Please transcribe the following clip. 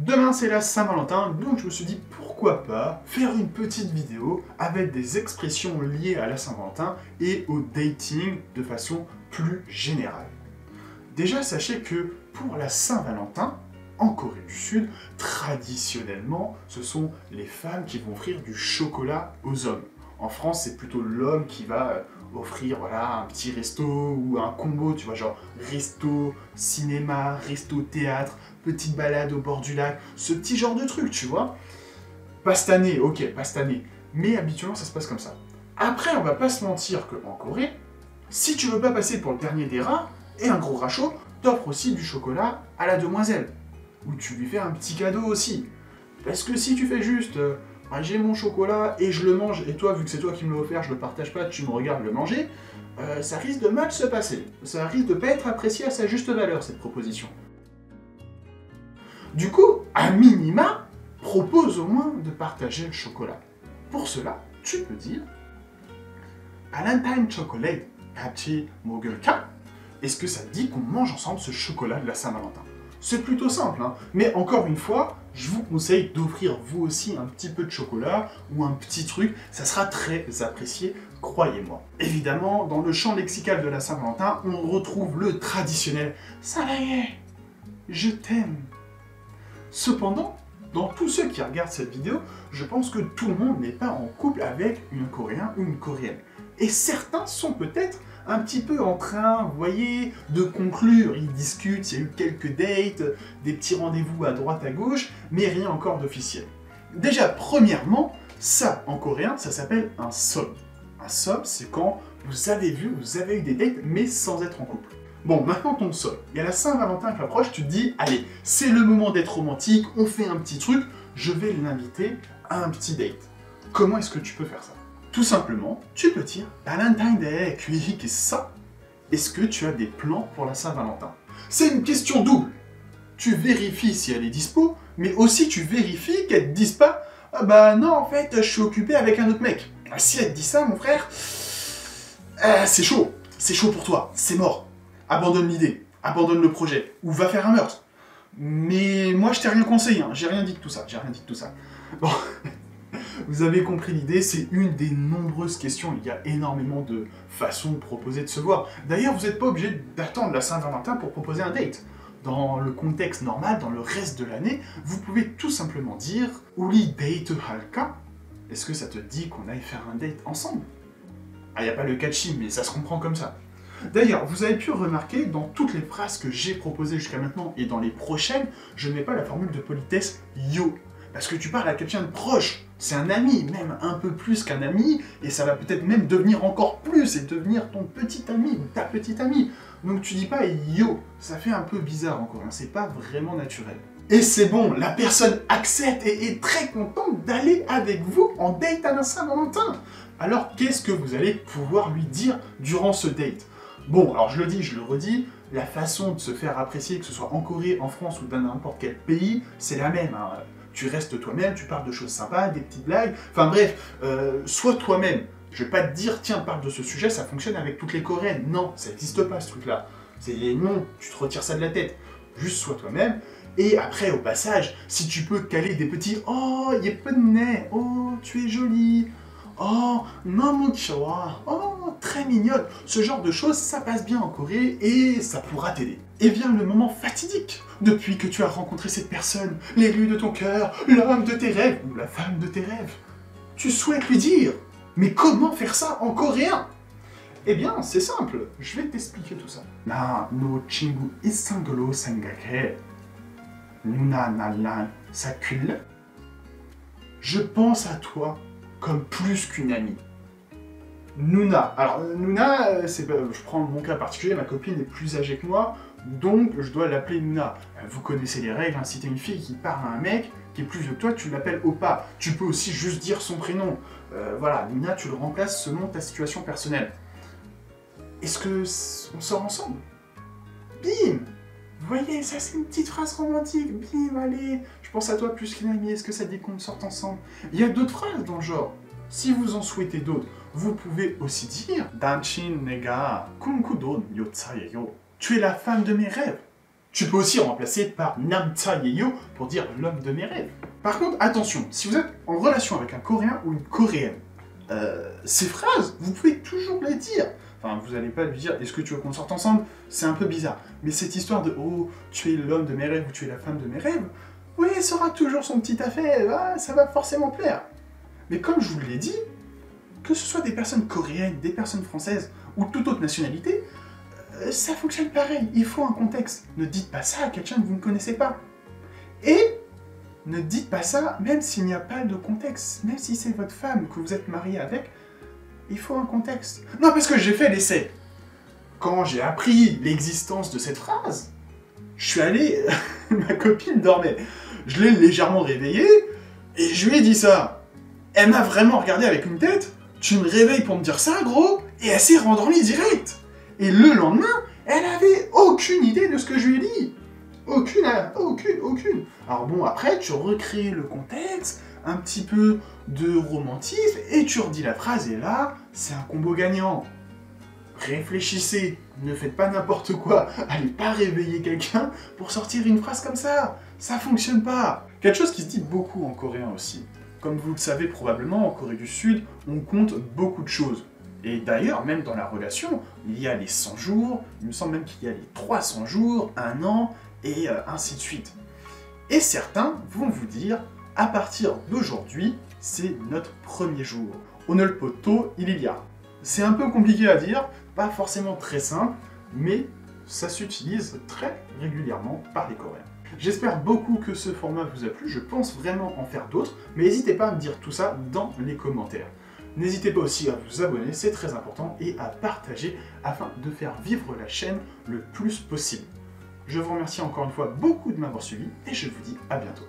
Demain c'est la Saint-Valentin, donc je me suis dit pourquoi pas faire une petite vidéo avec des expressions liées à la Saint-Valentin et au dating de façon plus générale. Déjà sachez que pour la Saint-Valentin, en Corée du Sud, traditionnellement, ce sont les femmes qui vont offrir du chocolat aux hommes. En France, c'est plutôt l'homme qui va offrir voilà, un petit resto ou un combo, tu vois, genre resto, cinéma, resto, théâtre, petite balade au bord du lac, ce petit genre de truc, tu vois. Pas cette année, ok, pas cette année, mais habituellement ça se passe comme ça. Après, on va pas se mentir qu'en Corée, si tu veux pas passer pour le dernier des rats et un gros rachot, t'offres aussi du chocolat à la demoiselle. Ou tu lui fais un petit cadeau aussi. Parce que si tu fais juste, j'ai mon chocolat et je le mange, et toi, vu que c'est toi qui me l'as offert, je le partage pas, tu me regardes le manger, ça risque de mal se passer. Ça risque de pas être apprécié à sa juste valeur, cette proposition. Du coup, à minima, propose au moins de partager le chocolat. Pour cela, tu peux dire Valentine chocolate 같이 먹을까? Est-ce que ça te dit qu'on mange ensemble ce chocolat de la Saint-Valentin? C'est plutôt simple, hein. Mais encore une fois, je vous conseille d'offrir vous aussi un petit peu de chocolat ou un petit truc, ça sera très apprécié, croyez-moi. Évidemment, dans le champ lexical de la Saint-Valentin, on retrouve le traditionnel « 사랑해, je t'aime ». Cependant, dans tous ceux qui regardent cette vidéo, je pense que tout le monde n'est pas en couple avec une Coréen ou une Coréenne. Et certains sont peut-être un petit peu en train, vous voyez, de conclure. Ils discutent, il y a eu quelques dates, des petits rendez-vous à droite à gauche, mais rien encore d'officiel. Déjà, premièrement, ça, en coréen, ça s'appelle un sob. Un sob, c'est quand vous avez eu des dates, mais sans être en couple. Bon, maintenant ton sob. Il y a la Saint-Valentin qui approche, tu te dis, allez, c'est le moment d'être romantique, on fait un petit truc, je vais l'inviter à un petit date. Comment est-ce que tu peux faire ça? Tout simplement, tu peux dire Valentine Day, ça. Est-ce que tu as des plans pour la Saint-Valentin? C'est une question double. Tu vérifies si elle est dispo, mais aussi tu vérifies qu'elle te dise pas ah bah non, en fait, je suis occupé avec un autre mec. Si elle te dit ça, mon frère, c'est chaud. C'est chaud pour toi. C'est mort. Abandonne l'idée. Abandonne le projet. Ou va faire un meurtre. Mais moi, je t'ai rien conseillé. Hein. J'ai rien dit de tout ça. J'ai rien dit de tout ça. Bon. Vous avez compris l'idée, c'est une des nombreuses questions. Il y a énormément de façons de proposer de se voir. D'ailleurs, vous n'êtes pas obligé d'attendre la Saint-Valentin pour proposer un date. Dans le contexte normal, dans le reste de l'année, vous pouvez tout simplement dire « Uli date halka ». Est-ce que ça te dit qu'on aille faire un date ensemble? Ah, il n'y a pas le catchy, mais ça se comprend comme ça. D'ailleurs, vous avez pu remarquer, dans toutes les phrases que j'ai proposées jusqu'à maintenant et dans les prochaines, je ne mets pas la formule de politesse « yo ». Parce que tu parles à quelqu'un de proche, c'est un ami, même un peu plus qu'un ami, et ça va peut-être même devenir encore plus, et devenir ton petit ami ou ta petite amie. Donc tu dis pas yo, ça fait un peu bizarre encore, hein, c'est pas vraiment naturel. Et c'est bon, la personne accepte et est très contente d'aller avec vous en date à la Saint-Valentin. Alors qu'est-ce que vous allez pouvoir lui dire durant ce date? Bon, alors je le dis, je le redis, la façon de se faire apprécier, que ce soit en Corée, en France ou dans n'importe quel pays, c'est la même. Hein. Tu restes toi-même, tu parles de choses sympas, des petites blagues, enfin bref, sois toi-même. Je vais pas te dire, tiens, parle de ce sujet, ça fonctionne avec toutes les Coréennes. Non, ça n'existe pas ce truc-là. C'est non, tu te retires ça de la tête. Juste sois toi-même. Et après, au passage, si tu peux caler des petits « Oh, il y a peu de nez. Oh, tu es jolie. Oh, non, oh, très mignonne ». Ce genre de choses, ça passe bien en Corée et ça pourra t'aider. Et vient le moment fatidique. Depuis que tu as rencontré cette personne, l'élu de ton cœur, l'homme de tes rêves, ou la femme de tes rêves, tu souhaites lui dire « Mais comment faire ça en coréen ?» Eh bien, c'est simple, je vais t'expliquer tout ça. Na no 친구 있는 걸로 생각해. 누나 나랑 사귈래? Je pense à toi comme plus qu'une amie. Nuna. Alors, Nuna, je prends mon cas particulier, ma copine est plus âgée que moi, donc je dois l'appeler Nuna. Vous connaissez les règles, hein, si t'es une fille qui parle à un mec qui est plus vieux que toi, tu l'appelles Oppa. Tu peux aussi juste dire son prénom. Voilà, Nuna, tu le remplaces selon ta situation personnelle. Est-ce que on sort ensemble? Bim! Vous voyez, ça c'est une petite phrase romantique. Bim, allez, je pense à toi plus qu'une amie, est-ce que ça dit qu'on sorte ensemble? Il y a d'autres phrases dans le genre. Si vous en souhaitez d'autres, vous pouvez aussi dire 당신 내가 꿈꾸던 여자예요. Tu es la femme de mes rêves. Tu peux aussi remplacer par Namta Yeyo pour dire l'homme de mes rêves. Par contre, attention, si vous êtes en relation avec un Coréen ou une Coréenne, ces phrases, vous pouvez toujours les dire. Enfin, vous n'allez pas lui dire « Est-ce que tu veux qu'on sorte ensemble ?» C'est un peu bizarre. Mais cette histoire de « Oh, tu es l'homme de mes rêves » ou « Tu es la femme de mes rêves », oui, ça aura toujours son petit affaire, ça va forcément plaire. Mais comme je vous l'ai dit, que ce soit des personnes coréennes, des personnes françaises ou toute autre nationalité, ça fonctionne pareil. Il faut un contexte. Ne dites pas ça à quelqu'un que vous ne connaissez pas. Et ne dites pas ça même s'il n'y a pas de contexte. Même si c'est votre femme que vous êtes marié avec, il faut un contexte. Non, parce que j'ai fait l'essai. Quand j'ai appris l'existence de cette phrase, je suis allé... ma copine dormait. Je l'ai légèrement réveillée et je lui ai dit ça. Elle m'a vraiment regardé avec une tête. Tu me réveilles pour me dire ça, gros? Et elle s'est rendormie direct. Et le lendemain, elle avait aucune idée de ce que je lui ai dit. Aucune. Alors bon, après, tu recrées le contexte, un petit peu de romantisme, et tu redis la phrase, et là, c'est un combo gagnant. Réfléchissez, ne faites pas n'importe quoi, allez pas réveiller quelqu'un pour sortir une phrase comme ça fonctionne pas. Quelque chose qui se dit beaucoup en coréen aussi. Comme vous le savez probablement, en Corée du Sud, on compte beaucoup de choses. Et d'ailleurs, même dans la relation, il y a les 100 jours, il me semble même qu'il y a les 300 jours, 1 an, et ainsi de suite. Et certains vont vous dire, à partir d'aujourd'hui, c'est notre premier jour. Onol poto ilya. C'est un peu compliqué à dire, pas forcément très simple, mais ça s'utilise très régulièrement par les Coréens. J'espère beaucoup que ce format vous a plu, je pense vraiment en faire d'autres, mais n'hésitez pas à me dire tout ça dans les commentaires. N'hésitez pas aussi à vous abonner, c'est très important, et à partager afin de faire vivre la chaîne le plus possible. Je vous remercie encore une fois beaucoup de m'avoir suivi, et je vous dis à bientôt.